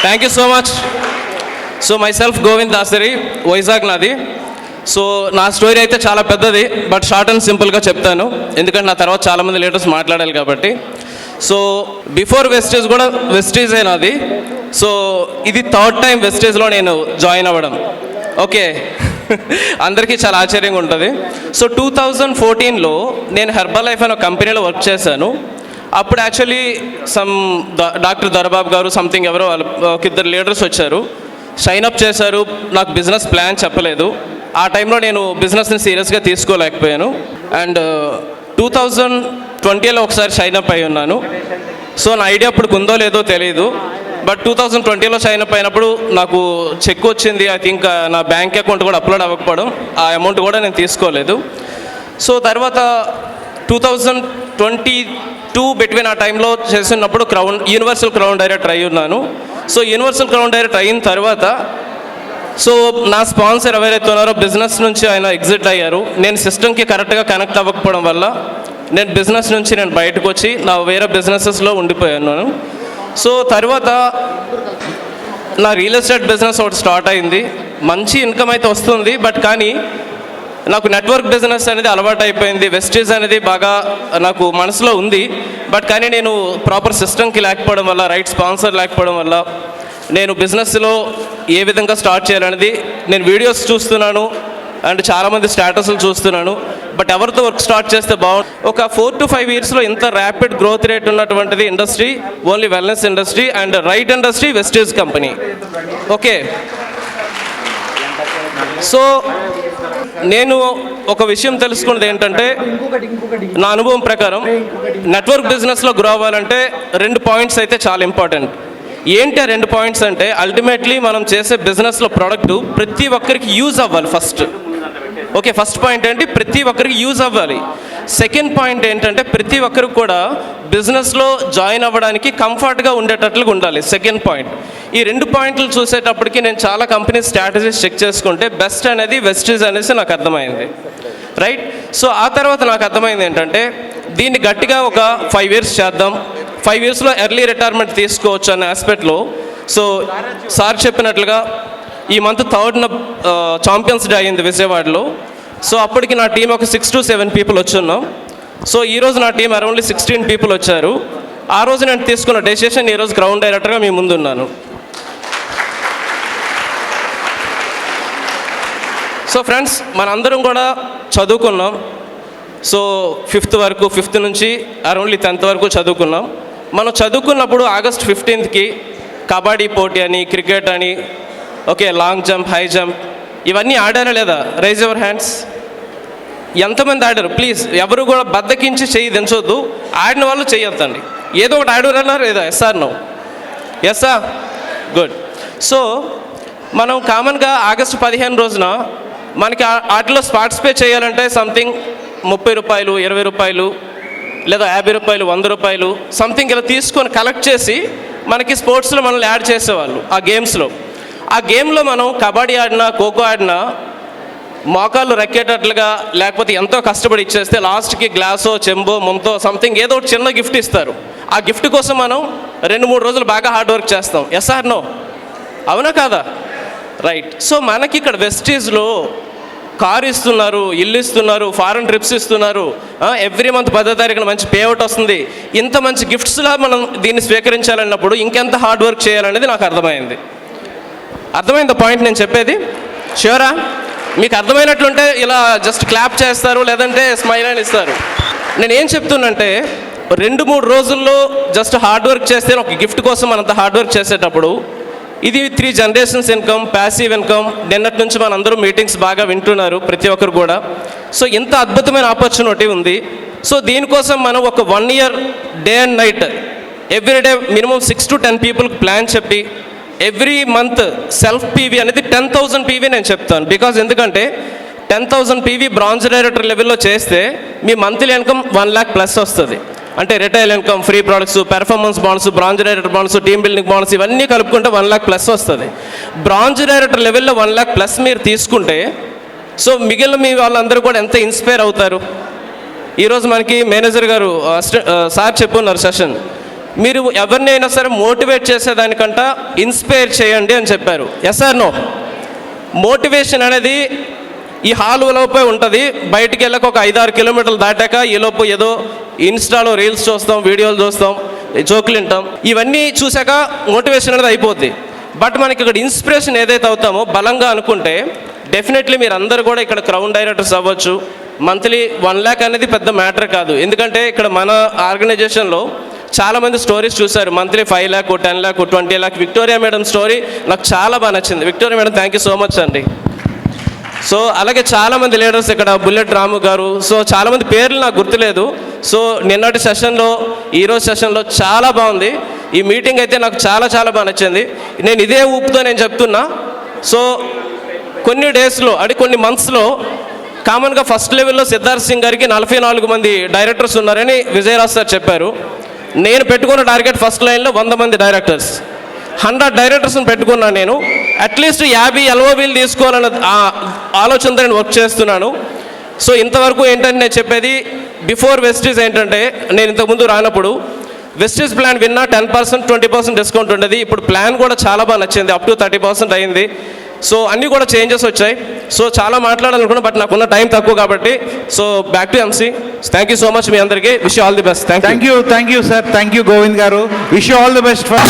Thank you so much. So my self Govind Dasari, Vizag నాది. So నా story అయితే చాలా పెద్దది, బట్ షార్ట్ అండ్ సింపుల్గా చెప్తాను, ఎందుకంటే నా తర్వాత చాలామంది లీడర్స్ మాట్లాడాలి కాబట్టి. సో బిఫోర్ వెస్టేజ్ కూడా వెస్టేజే నాది. సో ఇది థర్డ్ టైం వెస్టేజ్లో నేను జాయిన్ అవ్వడం. ఓకే, అందరికీ చాలా ఆశ్చర్యంగా ఉంటుంది. సో 2014లో నేను హెర్బల్ లైఫ్ అనే కంపెనీలో వర్క్ చేశాను. అప్పుడు యాక్చువల్లీ డాక్టర్ దొరబాబు గారు సంథింగ్ ఎవరో వాళ్ళు ఒక ఇద్దరు లీడర్స్ వచ్చారు, షైన్ అప్ చేశారు. నాకు బిజినెస్ ప్లాన్ చెప్పలేదు. ఆ టైంలో నేను బిజినెస్ని సీరియస్గా తీసుకోలేకపోయాను. అండ్ 2020లో ఒకసారి షైన్ అప్ అయి ఉన్నాను. సో నా ఐడియా అప్పుడు ఉందో లేదో తెలియదు, బట్ 2020లో షైన్ అప్ అయినప్పుడు నాకు చెక్ వచ్చింది. ఐ థింక్ నా బ్యాంక్ అకౌంట్ కూడా అప్లోడ్ అవ్వకపోవడం, ఆ అమౌంట్ కూడా నేను తీసుకోలేదు. సో తర్వాత 2022 బిట్వీన్ ఆ టైంలో చేస్తున్నప్పుడు యూనివర్సల్ క్రౌన్ డైరెక్టర్ అయి ఉన్నాను. సో యూనివర్సల్ క్రౌన్ డైరెక్టర్ అయిన తర్వాత సో నా స్పాన్సర్ ఎవరైతే ఉన్నారో బిజినెస్ నుంచి ఆయన ఎగ్జిట్ అయ్యారు. నేను సిస్టమ్కి కరెక్ట్గా కనెక్ట్ అవ్వకపోవడం వల్ల నేను బిజినెస్ నుంచి నేను బయటకు వచ్చి నా వేరే బిజినెసెస్లో ఉండిపోయాను. సో తర్వాత నా రియల్ ఎస్టేట్ బిజినెస్ ఒకటి స్టార్ట్ అయింది. మంచి ఇన్కమ్ అయితే వస్తుంది, బట్ కానీ నాకు నెట్వర్క్ బిజినెస్ అనేది అలవాటు అయిపోయింది. వెస్టేజ్ అనేది బాగా నాకు మనసులో ఉంది, బట్ కానీ నేను ప్రాపర్ సిస్టమ్కి లేకపోవడం వల్ల, రైట్ స్పాన్సర్ లేకపోవడం వల్ల నేను బిజినెస్లో ఏ విధంగా స్టార్ట్ చేయాలనేది నేను వీడియోస్ చూస్తున్నాను అండ్ చాలామంది స్టేటస్లు చూస్తున్నాను, బట్ ఎవరితో వర్క్ స్టార్ట్ చేస్తే బాగుంటుంది. ఒక 4 to 5 ఇయర్స్లో ఇంత ర్యాపిడ్ గ్రోత్ రేట్ ఉన్నటువంటిది industry only wellness industry and right industry wastage company. Okay, so నేను ఒక విషయం తెలుసుకున్నది ఏంటంటే, నా అనుభవం ప్రకారం నెట్వర్క్ బిజినెస్లో గ్రో అవ్వాలంటే 2 పాయింట్స్ అయితే చాలా ఇంపార్టెంట్. ఏంటి ఆ 2 పాయింట్స్ అంటే, అల్టిమేట్లీ మనం చేసే బిజినెస్లో ప్రోడక్ట్ ప్రతి ఒక్కరికి యూజ్ అవ్వాలి ఫస్ట్. ఓకే, ఫస్ట్ పాయింట్ ఏంటి, ప్రతి ఒక్కరికి యూజ్ అవ్వాలి. సెకండ్ పాయింట్ ఏంటంటే, ప్రతి ఒక్కరికి కూడా బిజినెస్లో జాయిన్ అవ్వడానికి కంఫర్ట్గా ఉండేటట్లుగా ఉండాలి. Second point. ఈ 2 పాయింట్లు చూసేటప్పటికి నేను చాలా కంపెనీ స్ట్రాటజీస్ చెక్ చేసుకుంటే బెస్ట్ అనేది వెస్టేజ్ అనేసి నాకు అర్థమైంది. రైట్. సో ఆ తర్వాత నాకు అర్థమైంది ఏంటంటే, దీన్ని గట్టిగా ఒక 5 ఇయర్స్ చేద్దాం, 5 ఇయర్స్లో ఎర్లీ రిటైర్మెంట్ తీసుకోవచ్చు అనే ఆస్పెక్ట్లో. సో సార్ చెప్పినట్లుగా ఈ మంత్ 3rd ఛాంపియన్స్ డే అయింది విజయవాడలో. సో అప్పటికి నా టీం ఒక 6 to 7 పీపుల్ వచ్చున్నాం. సో ఈరోజు నా టీం అరౌండ్ 16 పీపుల్ వచ్చారు. ఆ రోజు నేను తీసుకున్న డెసిషన్ ఈరోజు గ్రౌండ్ డైరెక్టర్గా మీ ముందున్నాను. సో ఫ్రెండ్స్, మనందరం కూడా చదువుకున్నాం. సో 5th నుంచి అరౌండ్లీ 10th వరకు చదువుకున్నాం. మనం చదువుకున్నప్పుడు August 15th కబడ్డీ పోటీ అని, క్రికెట్ అని, okay, long jump, high jump ఇవన్నీ ఆడారా లేదా? Rise your hands. ఎంతమంది ఆడారు? ప్లీజ్ ఎవరు కూడా బద్దకించి చెయ్యి దించొద్దు. ఆడిన వాళ్ళు చెయ్యొద్దండి. ఏదో ఒకటి ఆడారన్నారు లేదా? Yes or no? ఎస్ ఆ? గుడ్. సో మనం కామన్గా August 15 రోజున మనకి వాటిలో పార్టిసిపేట్ చేయాలంటే సంథింగ్ 30 రూపాయలు, 20 రూపాయలు, లేదా 50 రూపాయలు, 100 రూపాయలు సంథింగ్ ఇలా తీసుకొని కలెక్ట్ చేసి మనకి స్పోర్ట్స్లో మనల్ని యాడ్ చేసేవాళ్ళు. ఆ గేమ్లో మనం కబడ్డీ ఆడినా, ఖోఖో ఆడినా మోకాళ్ళు రెక్కేటట్లుగా లేకపోతే ఎంతో కష్టపడి ఇచ్చేస్తే లాస్ట్కి గ్లాసో, చెంబో, ముంతో సంథింగ్ ఏదో ఒకటి చిన్న గిఫ్ట్ ఇస్తారు. ఆ గిఫ్ట్ కోసం మనం 2-3 రోజులు బాగా హార్డ్ వర్క్ చేస్తాం. Yes or no? అవునా కాదా? రైట్. సో మనకి ఇక్కడ వెస్టేజ్లో కారు ఇస్తున్నారు, ఇల్లు ఇస్తున్నారు, ఫారెన్ ట్రిప్స్ ఇస్తున్నారు, ఎవ్రీ మంత్ 10వ తారీఖున మంచి పేఅవుట్ వస్తుంది. ఇంత మంచి గిఫ్ట్స్లా మనం దీన్ని స్వీకరించాలన్నప్పుడు ఇంకెంత హార్డ్ వర్క్ చేయాలనేది నాకు అర్థమైంది. అర్థమైంది పాయింట్ నేను చెప్పేది? ష్యూరా? మీకు అర్థమైనట్లుంటే ఇలా జస్ట్ క్లాప్ చేస్తారు, లేదంటే స్మైల్ అని ఇస్తారు. నేను ఏం చెప్తున్నంటే, 2-3 రోజుల్లో జస్ట్ హార్డ్ వర్క్ చేస్తే ఒక గిఫ్ట్ కోసం మనంత హార్డ్ వర్క్ చేసేటప్పుడు ఇది 3 generations ఇన్కమ్, ప్యాసివ్ ఇన్కమ్. నిన్నటి నుంచి మనందరూ మీటింగ్స్ బాగా వింటున్నారు ప్రతి ఒక్కరు కూడా. సో ఇంత అద్భుతమైన ఆపర్చునిటీ ఉంది. సో దీనికోసం మనం ఒక 1 year day and night everyday minimum 6 to 10 పీపుల్కి ప్లాన్ చెప్పి ఎవ్రీ మంత్ సెల్ఫ్ పీవీ అనేది 10,000 పీవీ నేను చెప్తాను. బికాజ్ ఎందుకంటే 10,000 పీవీ బ్రాంజ్ డైరెక్టర్ లెవెల్లో చేస్తే మీ మంత్లీ ఇన్కమ్ 1 lakh ప్లస్ వస్తుంది. అంటే retail income, free products, performance bonds, bronze director bonds, team building bonds ఇవన్నీ కలుపుకుంటే 1 lakh ప్లస్ వస్తుంది. బ్రాంజ్ డైరెక్టర్ లెవెల్లో 1 lakh ప్లస్ మీరు తీసుకుంటే సో మిగిలిన మీ వాళ్ళందరూ కూడా ఎంత ఇన్స్పైర్ అవుతారు. ఈరోజు మనకి మేనేజర్ గారు సార్ చెప్పున్నారు సెషన్ మీరు ఎవరినైనా సరే మోటివేట్ చేసేదానికంట ఇన్స్పైర్ చేయండి అని చెప్పారు. Yes or no? మోటివేషన్ అనేది ఈ హాల్ లోపే ఉంటుంది, బయటికి వెళ్ళక ఒక 5-6 కిలోమీటర్లు దాటాక ఈలోపు ఏదో ఇన్స్టాలో రీల్స్ చూస్తాం, వీడియోలు చూస్తాం, జోకులు వింటాం, ఇవన్నీ చూసాక మోటివేషన్ అనేది అయిపోద్ది. బట్ మనకి ఇక్కడ ఇన్స్పిరేషన్ ఏదైతే అవుతామో బలంగా అనుకుంటే డెఫినెట్లీ మీరు అందరూ కూడా ఇక్కడ క్రౌన్ డైరెక్టర్స్ అవ్వచ్చు. మంత్లీ 1 lakh అనేది పెద్ద మ్యాటర్ కాదు, ఎందుకంటే ఇక్కడ మన ఆర్గనైజేషన్లో చాలామంది స్టోరీస్ చూశారు. Monthly 5 lakh, 10 lakh, 20 lakh. Victoria madam story నాకు చాలా బాగా నచ్చింది. Victoria madam thank you so much అండి. సో అలాగే చాలామంది లీడర్స్ ఇక్కడ, బుల్లెట్ రాము గారు, సో చాలామంది పేర్లు నాకు గుర్తులేదు. సో నిన్నటి సెషన్లో, ఈరోజు సెషన్లో చాలా బాగుంది. ఈ మీటింగ్ అయితే నాకు చాలా చాలా బాగా నచ్చింది. నేను ఇదే ఊపుతో నేను చెప్తున్నా. సో కొన్ని డేస్లో అంటే కొన్ని మంత్స్లో కామన్గా ఫస్ట్ లెవెల్లో సిద్ధార్థ్ సింగ్ గారికి 44 మంది డైరెక్టర్స్ ఉన్నారని విజయరాజ్ సార్ చెప్పారు. నేను పెట్టుకున్న టార్గెట్ ఫస్ట్ లైన్లో 100 మంది డైరెక్టర్స్, 100 డైరెక్టర్స్ని పెట్టుకున్నాను. నేను అట్లీస్ట్ 50 LOBలు తీసుకోవాలన్న ఆలోచనతో నేను వర్క్ చేస్తున్నాను. సో ఇంతవరకు ఏంటంటే నేను చెప్పేది, బిఫోర్ వెస్టీజ్ ఏంటంటే నేను ఇంతకుముందు రానప్పుడు వెస్టీజ్ ప్లాన్ విన్నా 10%, 20% డిస్కౌంట్ ఉండేది. ఇప్పుడు ప్లాన్ కూడా చాలా బాగా నచ్చింది, అప్ టు 30% అయింది. సో అన్నీ కూడా చేంజెస్ వచ్చాయి. సో చాలా మాట్లాడాలనుకున్నా, బట్ నాకున్న టైం తక్కువ కాబట్టి. So back to MC. Thank you so much మీ అందరికీ. Wish you all the best. Thank you sir. Thank you Govind garu. Wish you all the best for